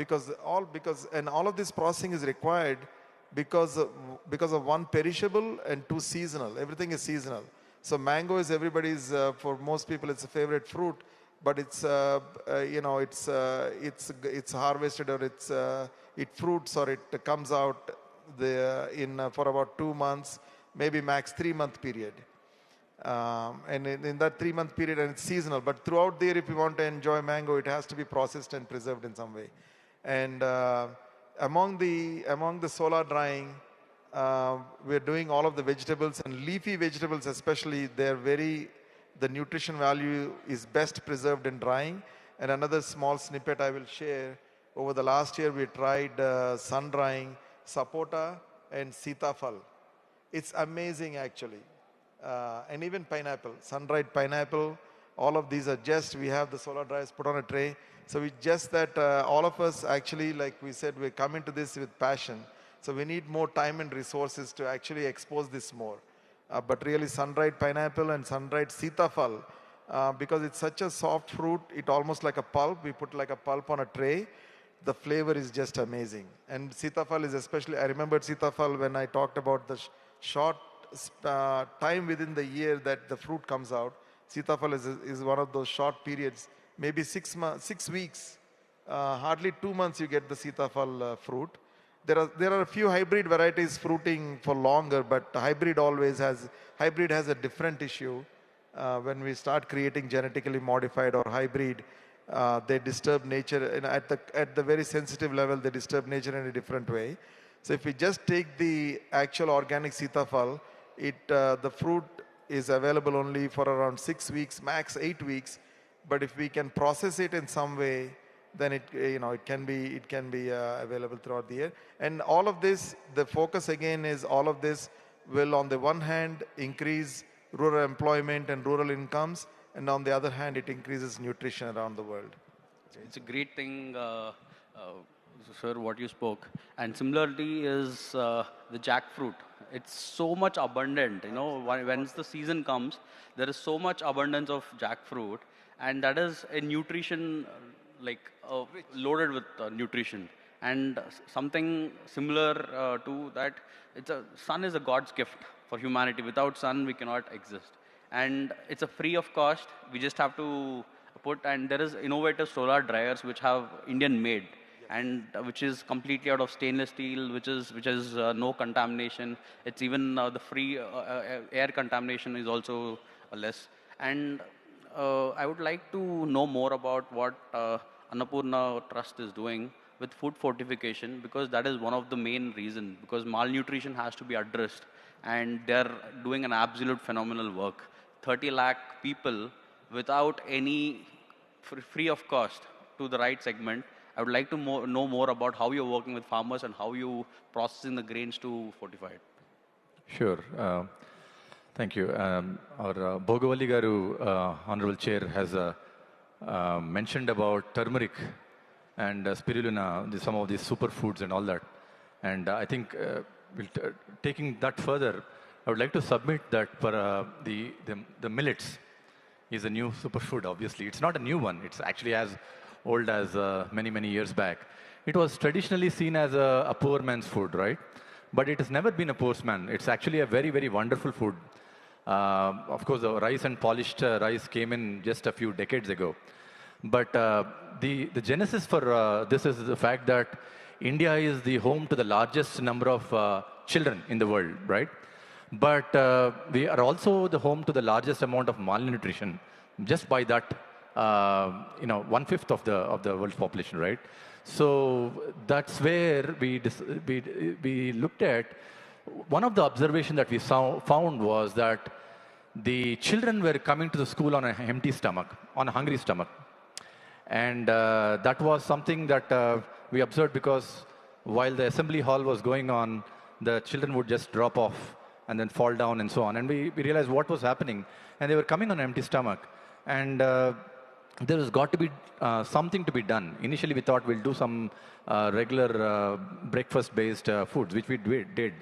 all of this processing is required because of one, perishable, and two, seasonal. Everything is seasonal. So mango is everybody's, for most people, it's a favorite fruit, but it's harvested, or it fruits, or it comes out for about 2 months, maybe max 3-month period. And in that 3-month period, and it's seasonal, but throughout the year, if you want to enjoy mango, it has to be processed and preserved in some way. And among the solar drying, we're doing all of the vegetables, and leafy vegetables especially, the nutrition value is best preserved in drying. And another small snippet I will share, over the last year, we tried sun drying sapota and sitafal. It's amazing, actually. And even pineapple, sun-dried pineapple, all of these are we have the solar dryers put on a tray. So we all of us actually, like we said, we come into this with passion. So we need more time and resources to actually expose this more. But really, sun-dried pineapple and sun-dried sitafal, because it's such a soft fruit, it almost like a pulp. We put like a pulp on a tray. The flavor is just amazing. And sitafal is especially, I remembered sitafal when I talked about the short time within the year that the fruit comes out. Sitafal is one of those short periods, maybe 6 weeks, hardly 2 months you get the sitafal fruit. There are a few hybrid varieties fruiting for longer, but hybrid has a different issue. When we start creating genetically modified or hybrid, they disturb nature, and at the very sensitive level, they disturb nature in a different way. So if we just take the actual organic sitafal, the fruit is available only for around 6 weeks, max 8 weeks. But if we can process it in some way, then it can be available throughout the year. And all of this, the focus again is all of this will, on the one hand, increase rural employment and rural incomes, and on the other hand, it increases nutrition around the world. It's a great thing, sir, what you spoke. And similarly is the jackfruit. It's so much abundant. Once the season comes, there is so much abundance of jackfruit, and that is a nutrition loaded with nutrition. And something similar to that, sun is a God's gift for humanity. Without sun, we cannot exist. And it's a free of cost. We just have to and there is innovative solar dryers which have Indian made, and which is completely out of stainless steel, which is no contamination. It's even the free air contamination is also less. And I would like to know more about what Annapurna Trust is doing with food fortification, because that is one of the main reasons, because malnutrition has to be addressed, and they're doing an absolute phenomenal work. 30 lakh people without any free of cost to the right segment. I would like to know more about how you're working with farmers and how you processing the grains to fortify it. Sure. Thank you. Our Bhogavalli Garu, Honorable Chair, has mentioned about turmeric and spirulina, some of these superfoods and all that. And I think taking that further, I would like to submit that for the millets is a new superfood, obviously. It's not a new one. It's actually as old as many, many years back. It was traditionally seen as a poor man's food, right? But it has never been a poor man. It's actually a very, very wonderful food. Of course, the rice and polished rice came in just a few decades ago. But the genesis for this is the fact that India is the home to the largest number of children in the world, right? But we are also the home to the largest amount of malnutrition, just by that, 1/5 of the world's population, right? So that's where we looked at. One of the observations that we found was that the children were coming to the school on an empty stomach, on a hungry stomach. And that was something that we observed, because while the assembly hall was going on, the children would just drop off and then fall down and so on. And we realized what was happening. And they were coming on an empty stomach. And there has got to be something to be done. Initially, we thought we'll do some regular breakfast-based foods, which we did.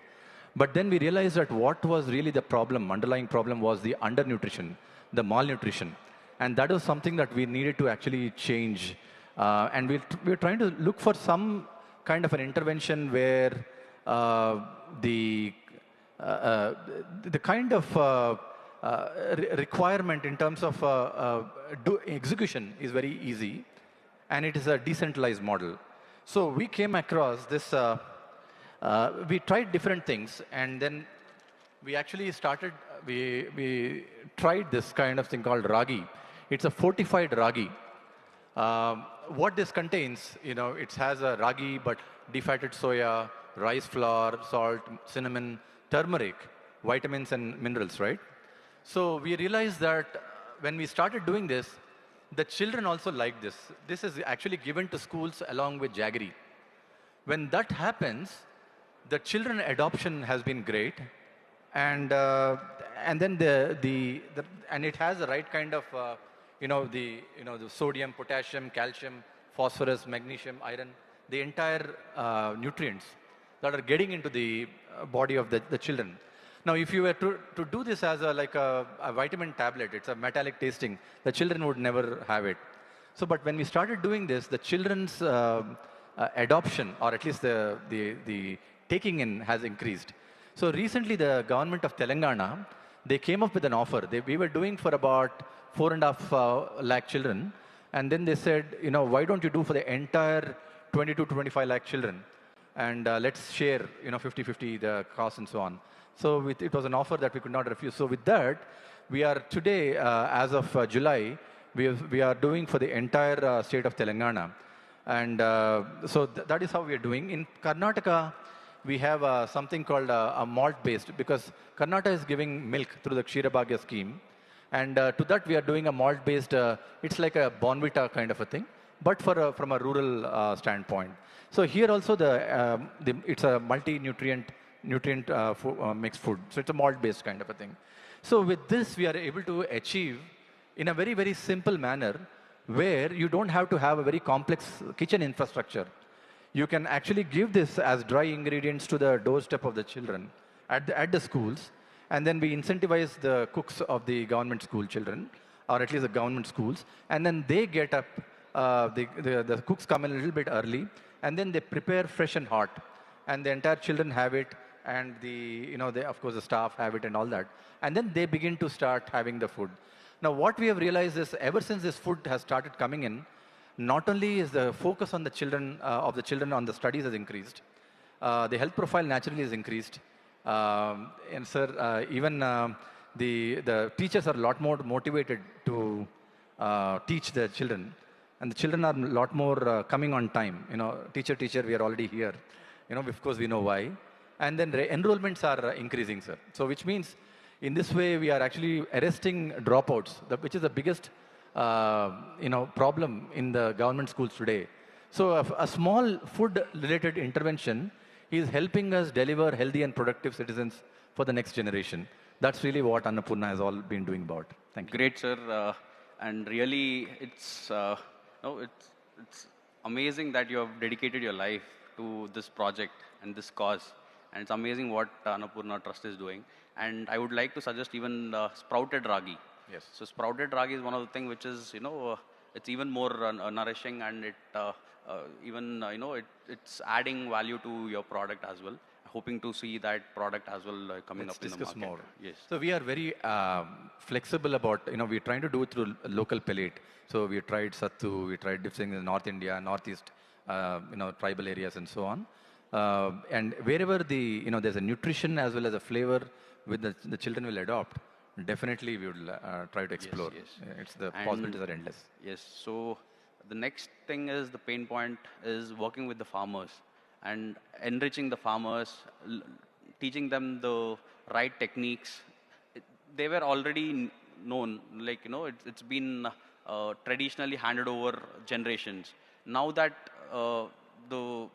But then we realized that what was really the problem, underlying problem, was the undernutrition, the malnutrition. And that was something that we needed to actually change. And we're trying to look for some kind of an intervention where the kind of requirement in terms of execution is very easy, and it is a decentralized model. So we came across this, we tried different things, and then we actually started, we tried this kind of thing called ragi. It's a fortified ragi. What this contains, it has a ragi, but defatted soya, rice flour, salt, cinnamon, turmeric, vitamins and minerals, right? So we realized that when we started doing this, the children also liked this. This is actually given to schools along with jaggery. When that happens, the children adoption has been great, and then and it has the right kind of the sodium, potassium, calcium, phosphorus, magnesium, iron, the entire nutrients that are getting into the body of the children. Now, if you were to do this as a vitamin tablet, it's a metallic tasting, the children would never have it. So, but when we started doing this, the children's adoption, or at least the taking in, has increased. So recently, the government of Telangana, they came up with an offer. We were doing for about 4.5 lakh children, and then they said, why don't you do for the entire 22 to 25 lakh children, and let's share, 50-50 the cost and so on. So it was an offer that we could not refuse. So with that, we are today, as of July, we are doing for the entire state of Telangana. And so that is how we are doing. In Karnataka, we have something called a malt-based, because Karnataka is giving milk through the Ksheerabhagya scheme. And to that, we are doing a malt-based, it's like a Bonvita kind of a thing, but from a rural standpoint. So here also, it's a multi-nutrient mixed food. So it's a malt-based kind of a thing. So with this, we are able to achieve in a very, very simple manner, where you don't have to have a very complex kitchen infrastructure. You can actually give this as dry ingredients to the doorstep of the children at the schools, and then we incentivize the cooks of the government school children, or at least the government schools, and then they get up, the cooks come in a little bit early, and then they prepare fresh and hot, and the entire children have it, and of course the staff have it and all that, and then they begin to start having the food. Now what we have realized is, ever since this food has started coming in, not only is the focus on the children, on the studies has increased, the health profile naturally is increased, and sir, even the teachers are a lot more motivated to teach the children. And the children are a lot more coming on time. Teacher, we are already here. Of course, we know why. And then enrollments are increasing, sir. So which means in this way, we are actually arresting dropouts, which is the biggest problem in the government schools today. So a small food-related intervention is helping us deliver healthy and productive citizens for the next generation. That's really what Annapurna has all been doing about. Thank you. Great, sir. And really, it's amazing that you have dedicated your life to this project and this cause. And it's amazing what Annapurna Trust is doing. And I would like to suggest even sprouted ragi. Yes. So sprouted ragi is one of the things which is, it's even more nourishing, and it it's adding value to your product as well. Hoping to see that product as well coming up in the market. More. Yes. So we are very flexible about, we're trying to do it through local pellet. So we tried sattu, we tried different things in North India, Northeast, tribal areas and so on. And wherever there's a nutrition as well as a flavor with the children will adopt, definitely we will try to explore. Yes. The possibilities are endless. Yes. So the next thing is the pain point is working with the farmers and enriching the farmers, teaching them the right techniques. They were already known, it's been traditionally handed over generations. Now that the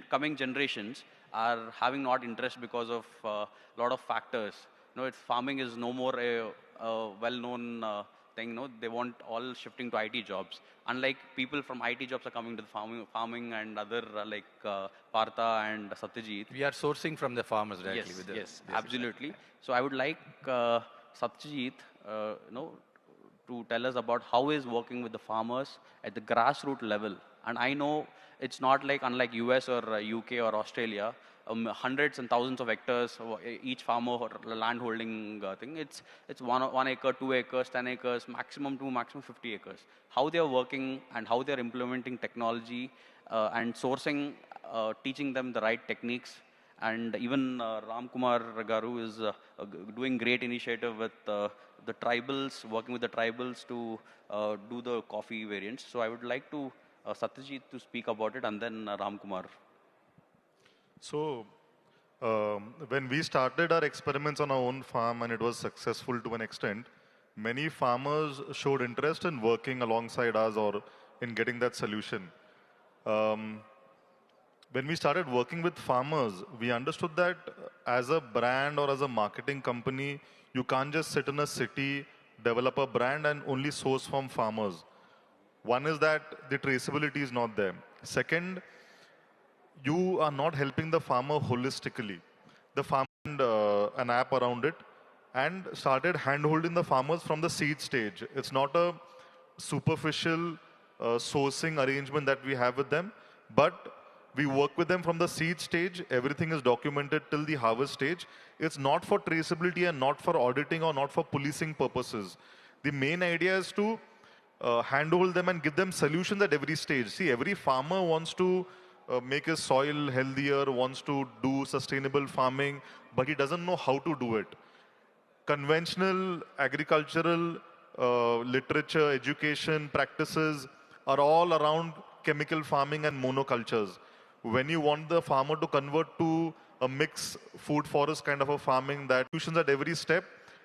coming generations are having not interest because of a lot of factors. Farming is no more a well-known thing. They want all shifting to IT jobs. Unlike people from IT jobs are coming to the farming and other like Partha and Satyajit. We are sourcing from the farmers directly. Yes, absolutely. So I would like Satyajit, to tell us about how he's working with the farmers at the grassroots level. And I know it's not unlike US or UK or Australia, hundreds and thousands of hectares, each farmer or land holding thing. It's 1 acre, 2 acres, 10 acres, maximum 50 acres. How they are working and how they are implementing technology and sourcing, teaching them the right techniques. And even Ram Kumar Garu is doing great initiative with the tribals, working with the tribals to do the coffee variants. So I would like to Satyajit to speak about it, and then Ram Kumar. So when we started our experiments on our own farm and it was successful to an extent, many farmers showed interest in working alongside us or in getting that solution. When we started working with farmers, we understood that as a brand or as a marketing company, you can't just sit in a city, develop a brand and only source from farmers. One is that the traceability is not there. Second, you are not helping the farmer holistically. The farmer had an app around it and started hand-holding the farmers from the seed stage. It's not a superficial sourcing arrangement that we have with them, but we work with them from the seed stage. Everything is documented till the harvest stage. It's not for traceability and not for auditing or not for policing purposes. The main idea is to handhold them and give them solutions at every stage. See, every farmer wants to make his soil healthier, wants to do sustainable farming, but he doesn't know how to do it. Conventional agricultural literature, education, practices are all around chemical farming and monocultures. When you want the farmer to convert to a mixed food forest kind of a farming, that solutions at every step.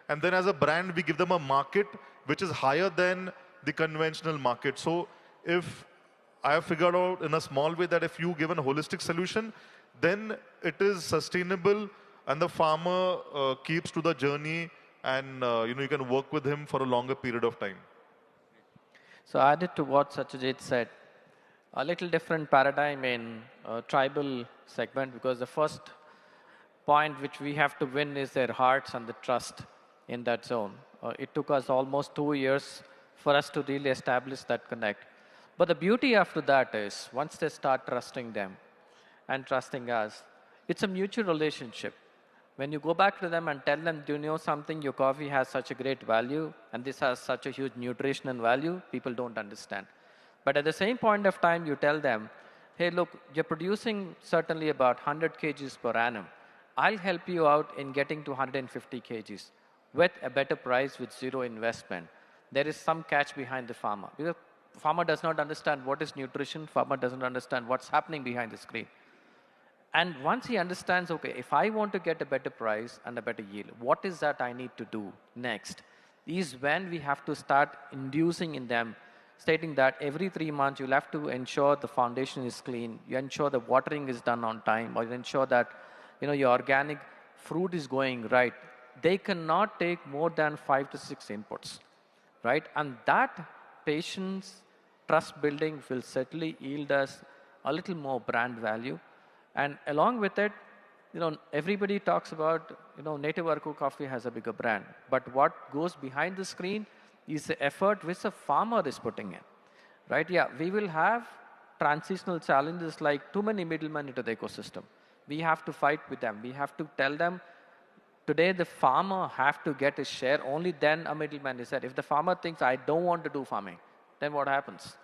And then as a brand, we give them a market which is higher than the conventional market. So if I have figured out in a small way that if you give a holistic solution, then it is sustainable and the farmer keeps to the journey and you can work with him for a longer period of time. So added to what Satyajit said, a little different paradigm in tribal segment, because the first point which we have to win is their hearts and the trust in that zone. It took us almost 2 years for us to really establish that connect. But the beauty after that is once they start trusting them and trusting us, it's a mutual relationship. When you go back to them and tell them, do you know something, your coffee has such a great value and this has such a huge nutritional value, people don't understand. But at the same point of time, you tell them, hey, look, you're producing certainly about 100 kgs per annum. I'll help you out in getting to 150 kgs with a better price with zero investment. there is some catch behind the farmer. Because farmer does not understand what is nutrition, farmer doesn't understand what's happening behind the screen. And once he understands, okay, if I want to get a better price and a better yield, what is that I need to do next? Is when we have to start inducing in them, stating that every 3 months you'll have to ensure the foundation is clean, you ensure the watering is done on time, or you ensure that your organic fruit is going right. They cannot take more than 5 to 6 inputs, right? And that patience, trust building will certainly yield us a little more brand value. And along with it, everybody talks about, Native Araku coffee has a bigger brand. But what goes behind the screen is the effort which the farmer is putting in, right? Yeah, we will have transitional challenges like too many middlemen into the ecosystem. We have to fight with them. We have to tell them, today the farmer have to get his share, only then a middleman is there. If the farmer thinks, I don't want to do farming, then what happens,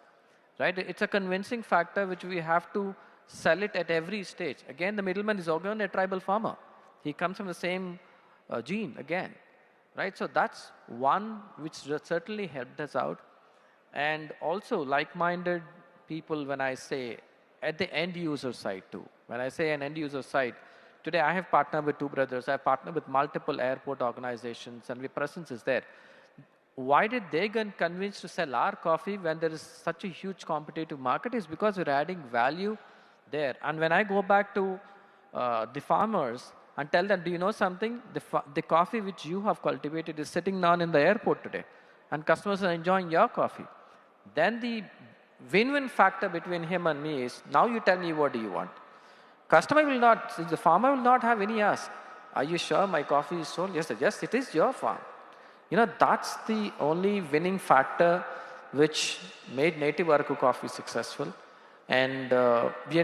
right? It's a convincing factor which we have to sell it at every stage. Again, the middleman is again a tribal farmer. He comes from the same gene again, right? So that's one which certainly helped us out. And also like-minded people, when I say at the end user side too. When I say an end user side, today I have partnered with Two Brothers. I have partnered with multiple airport organizations, and my presence is there. Why did they get convinced to sell our coffee when there is such a huge competitive market? Is because we're adding value there. And when I go back to the farmers and tell them, do you know something? The coffee which you have cultivated is sitting down in the airport today, and customers are enjoying your coffee. Then the win-win factor between him and me is, now you tell me what do you want. Customer will not, the farmer will not have any ask. Are you sure my coffee is sold? Yes, yes, it is your farm. That's the only winning factor which made Native Araku coffee successful. And we are